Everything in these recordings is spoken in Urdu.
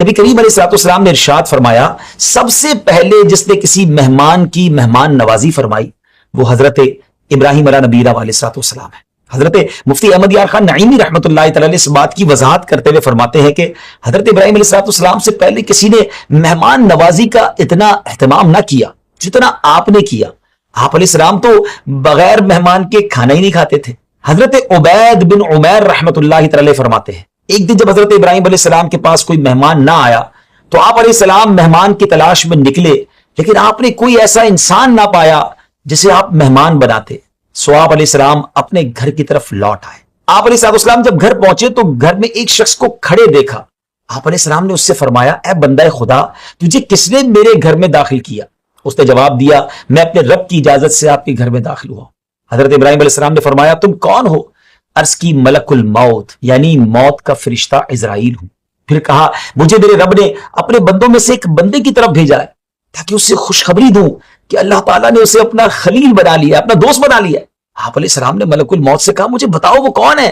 نبی کریم علیہ السلام نے ارشاد فرمایا سب سے پہلے جس نے کسی مہمان کی مہمان نوازی فرمائی وہ حضرت ابراہیم علیہ نبینا علیہ السلام ہے۔ حضرت مفتی احمد یار خان نعیمی رحمۃ اللہ تعالی علیہ اس بات کی وضاحت کرتے ہوئے فرماتے ہیں کہ حضرت ابراہیم علیہ السلام سے پہلے کسی نے مہمان نوازی کا اتنا اہتمام نہ کیا جتنا آپ نے کیا۔ آپ علیہ السلام تو بغیر مہمان کے کھانا ہی نہیں کھاتے تھے۔ حضرت عبید بن عمیر رحمۃ اللہ تعالی فرماتے ہیں ایک دن جب حضرت ابراہیم علیہ السلام کے پاس کوئی مہمان نہ آیا تو آپ علیہ السلام مہمان کی تلاش میں نکلے، لیکن آپ نے کوئی ایسا انسان نہ پایا جسے آپ مہمان بناتے، سو آپ علیہ السلام اپنے گھر کی طرف لوٹ آئے۔ آپ علیہ السلام جب گھر پہنچے تو گھر میں ایک شخص کو کھڑے دیکھا۔ آپ علیہ السلام نے اس سے فرمایا اے بندہ خدا تجھے کس نے میرے گھر میں داخل کیا؟ اس نے جواب دیا میں اپنے رب کی اجازت سے آپ کے گھر میں داخل ہوا۔ حضرت ابراہیم علیہ السلام نے فرمایا تم کون ہو؟ عرض کی ملک الموت یعنی موت کا فرشتہ عزرائیل ہوں۔ پھر کہا مجھے میرے رب نے اپنے بندوں میں سے ایک بندے کی طرف بھیجا ہے تاکہ اس سے خوشخبری دوں کہ اللہ تعالیٰ نے اسے اپنا خلیل بنا لیا، اپنا دوست بنا لیا۔ آپ علیہ السلام نے ملک الموت سے کہا مجھے بتاؤ وہ کون ہے؟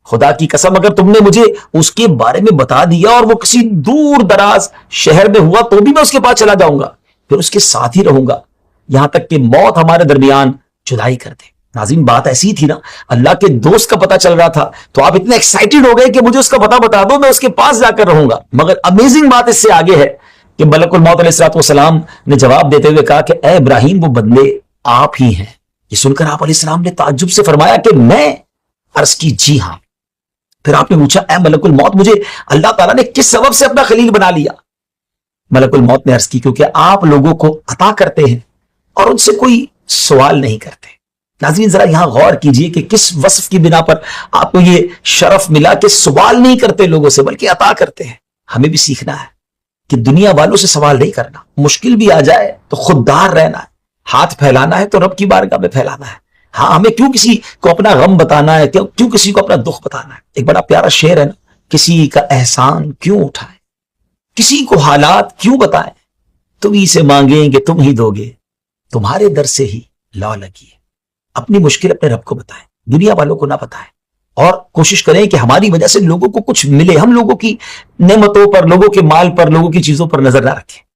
خدا کی قسم اگر تم نے مجھے اس کے بارے میں بتا دیا اور وہ کسی دور دراز شہر میں ہوا تو بھی میں اس کے پاس چلا جاؤں گا، پھر اس کے ساتھ ہی رہوں گا یہاں تک کہ موت ہمارے درمیان جدائی کر دے۔ ناظرین بات ایسی تھی نا، اللہ کے دوست کا پتہ چل رہا تھا تو آپ اتنے ایکسائٹڈ ہو گئے کہ مجھے اس کا پتہ بتا دو میں اس کے پاس جا کر رہوں گا۔ مگر امیزنگ بات اس سے آگے ہے کہ ملک الموت علیہ السلام نے جواب دیتے ہوئے کہا کہ اے ابراہیم وہ بندے آپ ہی ہیں۔ یہ سن کر آپ علیہ السلام نے تعجب سے فرمایا کہ میں؟ عرض کی جی ہاں۔ پھر آپ نے پوچھا اے ملک الموت مجھے اللہ تعالیٰ نے کس سبب سے اپنا خلیل بنا لیا؟ ملک الموت نے عرض کی کیونکہ آپ لوگوں کو عطا کرتے ہیں اور ان سے کوئی سوال نہیں کرتے۔ ناظرین ذرا یہاں غور کیجئے کہ کس وصف کی بنا پر آپ کو یہ شرف ملا کہ سوال نہیں کرتے لوگوں سے بلکہ عطا کرتے ہیں۔ ہمیں بھی سیکھنا ہے کہ دنیا والوں سے سوال نہیں کرنا، مشکل بھی آ جائے تو خوددار رہنا ہے، ہاتھ پھیلانا ہے تو رب کی بارگاہ میں پھیلانا ہے۔ ہاں ہمیں کیوں کسی کو اپنا غم بتانا ہے، کیوں کسی کو اپنا دکھ بتانا ہے؟ ایک بڑا پیارا شعر ہے نا، کسی کا احسان کیوں اٹھائیں، کسی کو حالات کیوں بتائیں، تم ہی سے مانگیں گے تم ہی دو گے، تمہارے در سے ہی لا لگی ہے۔ اپنی مشکل اپنے رب کو بتائیں، دنیا والوں کو نہ بتائیں، اور کوشش کریں کہ ہماری وجہ سے لوگوں کو کچھ ملے۔ ہم لوگوں کی نعمتوں پر، لوگوں کے مال پر، لوگوں کی چیزوں پر نظر نہ رکھیں۔